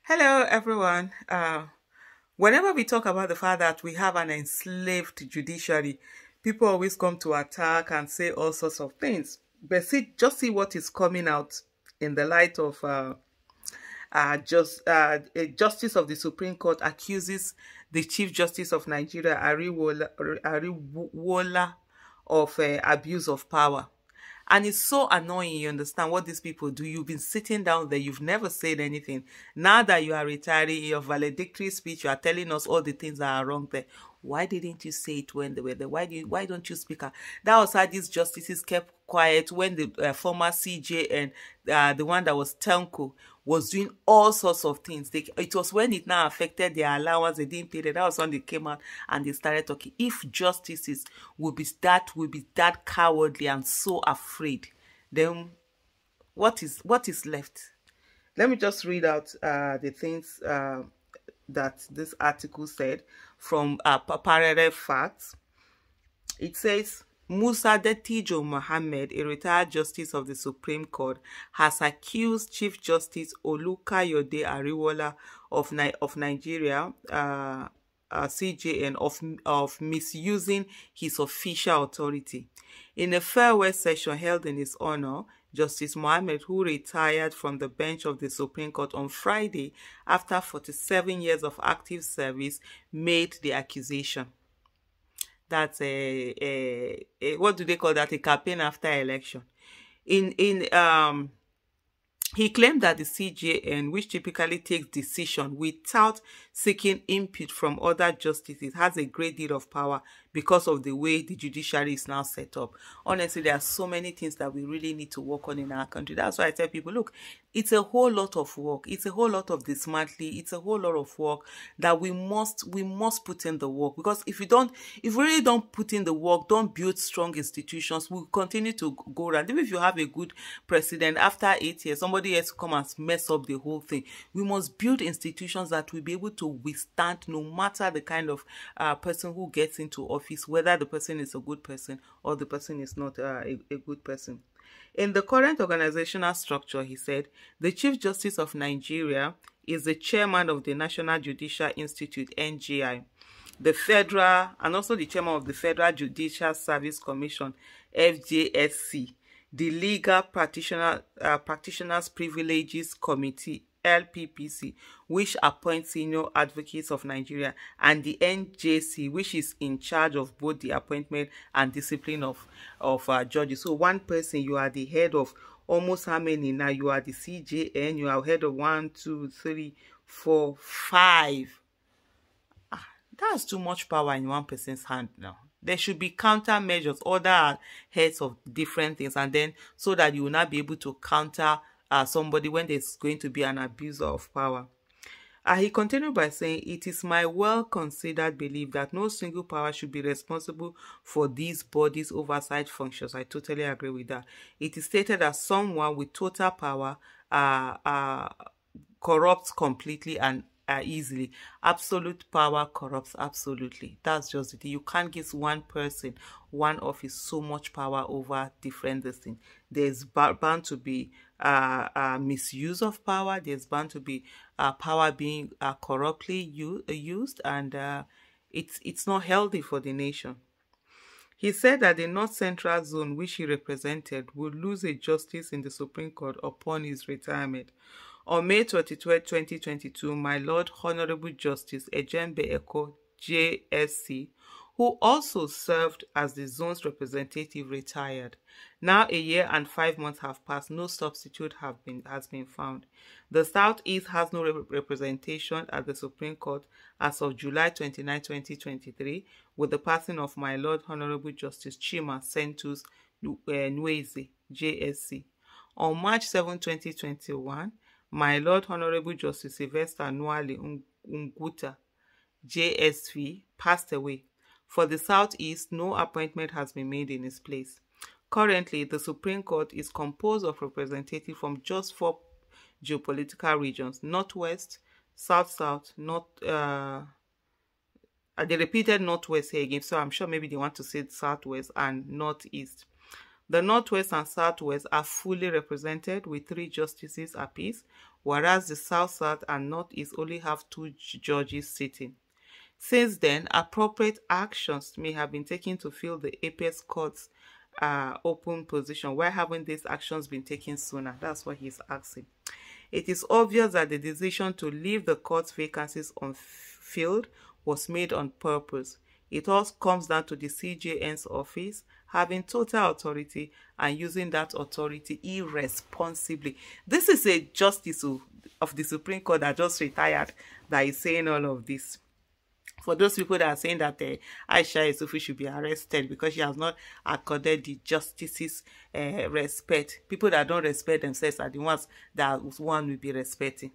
Hello, everyone. Whenever we talk about the fact that we have an enslaved judiciary, people always come to attack and say all sorts of things. But just see what is coming out in the light of a justice of the Supreme Court accuses the Chief Justice of Nigeria, Ariwola, of abuse of power. And it's so annoying, you understand what these people do. You've been sitting down there, you've never said anything. Now that you are retiring, your valedictory speech, you are telling us all the things that are wrong there. Why didn't you say it when they were there? Why don't you speak out? That was how these justices kept quiet when the former CJ and the one that was Tenko was doing all sorts of things. It was when it now affected their allowance, they didn't pay them. That was when they came out and they started talking. If justices would be that cowardly and so afraid, then what is left? Let me just read out the things that this article said from Parallel Facts. It says, Musa Dettijo Mohammed, a retired justice of the Supreme Court, has accused Chief Justice Olukayode Ariwola of Nigeria, CJN, of misusing his official authority. In a farewell session held in his honor, Justice Mohammed, who retired from the bench of the Supreme Court on Friday after 47 years of active service, made the accusation. That's what do they call that? A campaign after election. He claimed that the CJN, which typically takes decision without seeking input from other justices, has a great deal of power because of the way the judiciary is now set up. Honestly, there are so many things that we really need to work on in our country. That's why I tell people, look, it's a whole lot of work. It's a whole lot of dismantling. It's a whole lot of work that we must put in the work. Because if we really don't put in the work, don't build strong institutions, we'll continue to go around. Even if you have a good president, after 8 years, somebody else come and mess up the whole thing. We must build institutions that will be able to withstand no matter the kind of person who gets into office, whether the person is a good person or the person is not a good person. In the current organizational structure, he said, the Chief Justice of Nigeria is the chairman of the National Judicial Institute, NJI, the federal, and also the chairman of the Federal Judicial Service Commission, FJSC, the Legal Practitioners Privileges Committee, LPPC, which appoints senior advocates of Nigeria, and the NJC, which is in charge of both the appointment and discipline of judges. So one person, you are the head of almost how many now? You are the CJN, you are head of 1, 2, 3, 4, 5. That's too much power in one person's hand now. There should be countermeasures, other heads of different things, and then so that you will not be able to counter somebody when there's going to be an abuse of power. He continued by saying, it is my well-considered belief that no single power should be responsible for these bodies' oversight functions. I totally agree with that. It is stated that someone with total power corrupts completely and easily. Absolute power corrupts absolutely. That's just it. You can't give one person, one office, so much power over different things. There's bound to be misuse of power. There's bound to be power being corruptly used, and it's not healthy for the nation. He said that the North Central Zone, which he represented, would lose a justice in the Supreme Court upon his retirement. On May 23, 2022, my Lord Honorable Justice Ejembe Eko, JSC, who also served as the zone's representative, retired. Now 1 year and 5 months have passed. No substitute has been found. The Southeast has no representation at the Supreme Court as of July 29, 2023, with the passing of my Lord Honorable Justice Chima Sentus Nweze, JSC. On March 7, 2021, my Lord Honorable Justice Sylvester Nwale Nguta, JSV, passed away. For the Southeast, no appointment has been made in his place. Currently, the Supreme Court is composed of representatives from just 4 geopolitical regions: Northwest, South-South, they repeated Northwest here again, so I'm sure maybe they want to say Southwest, and Northeast. The Northwest and Southwest are fully represented with 3 justices apiece, whereas the South, South, and Northeast only have two judges sitting. Since then, appropriate actions may have been taken to fill the apex court's open position. Why haven't these actions been taken sooner? That's what he's asking. It is obvious that the decision to leave the court's vacancies unfilled was made on purpose. It all comes down to the CJN's office having total authority and using that authority irresponsibly. This is a justice of the Supreme Court that just retired that is saying all of this. For those people that are saying that Aisha Yesufu should be arrested because she has not accorded the justices respect, people that don't respect themselves are the ones that one will be respecting.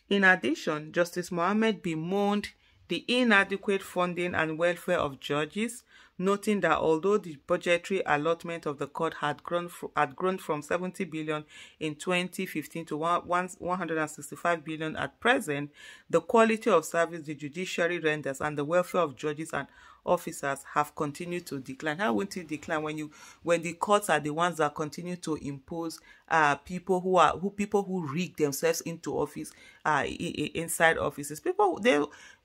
In addition, Justice Mohammed bemoaned the inadequate funding and welfare of judges, noting that although the budgetary allotment of the court had grown from 70 billion in 2015 to 165 billion at present, the quality of service the judiciary renders and the welfare of judges and officers have continued to decline. How won't it decline when the courts are the ones that continue to impose people who rig themselves into office inside offices?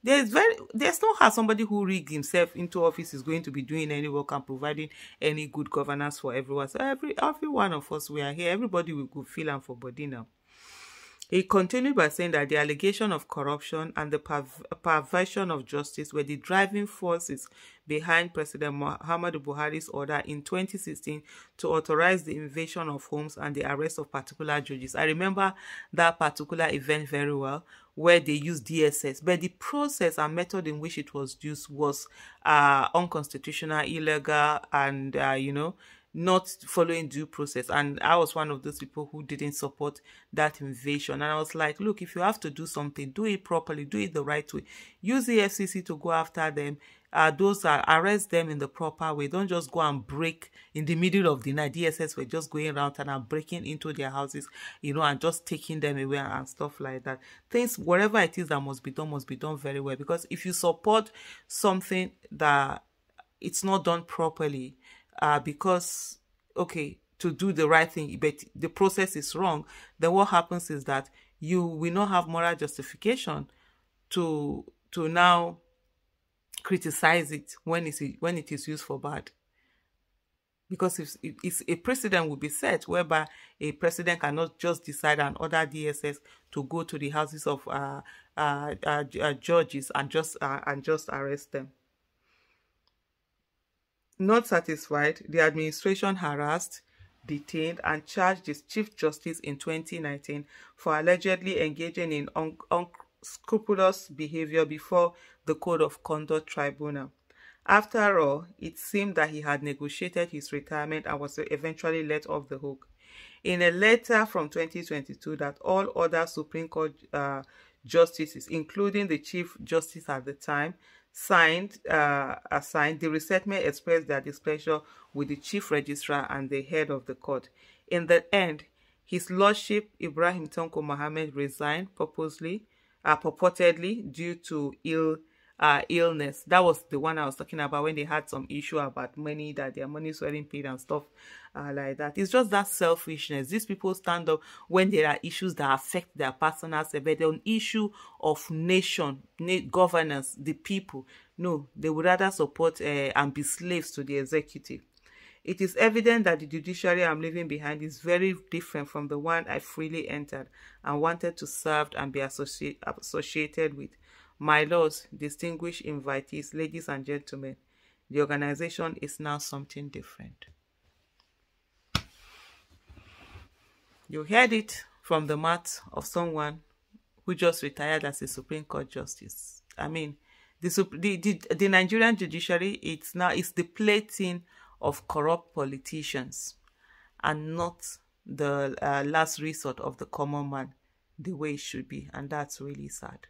There's no how somebody who rigged himself into office is going to be doing any work and providing any good governance for everyone. So every one of us, we are here, everybody will go feel and for body now. He continued by saying that the allegation of corruption and the perversion of justice were the driving forces behind President Muhammadu Buhari's order in 2016 to authorize the invasion of homes and the arrest of particular judges. I remember that particular event very well, where they used DSS, but the process and method in which it was used was unconstitutional, illegal, and not following due process. And I was one of those people who didn't support that invasion. And I was like, look, if you have to do something, do it properly, do it the right way. Use the FCC to go after them. Arrest them in the proper way. Don't just go and break in the middle of the night. DSS were just going around and breaking into their houses, and just taking them away and stuff like that. Things, whatever it is that must be done very well. Because if you support something that it's not done properly, because to do the right thing, but the process is wrong, then what happens is that you will not have moral justification to now criticize it when it is used for bad. Because if a precedent will be set whereby a president cannot just decide and order DSS to go to the houses of judges and just arrest them. Not satisfied, the administration harassed, detained, and charged the Chief Justice in 2019 for allegedly engaging in unscrupulous behavior before the Code of Conduct Tribunal. After all, it seemed that he had negotiated his retirement and was eventually let off the hook. In a letter from 2022 that all other Supreme Court justices, including the Chief Justice at the time, signed, the resettlement expressed their displeasure with the Chief Registrar and the head of the court. In the end, His Lordship Ibrahim Tanko Mohammed resigned purportedly due to illness. That was the one I was talking about when they had some issue about money, that their money is weren't paid and stuff like that. It's just that selfishness. These people stand up when there are issues that affect their personal self, but on issue of nation, governance, the people, no, they would rather support and be slaves to the executive. It is evident that the judiciary I'm leaving behind is very different from the one I freely entered and wanted to serve and be associated with. My lords, distinguished invitees, ladies and gentlemen, the organization is now something different. You heard it from the mouth of someone who just retired as a Supreme Court justice. I mean, the Nigerian judiciary, it's the plaything of corrupt politicians and not the last resort of the common man the way it should be. And that's really sad.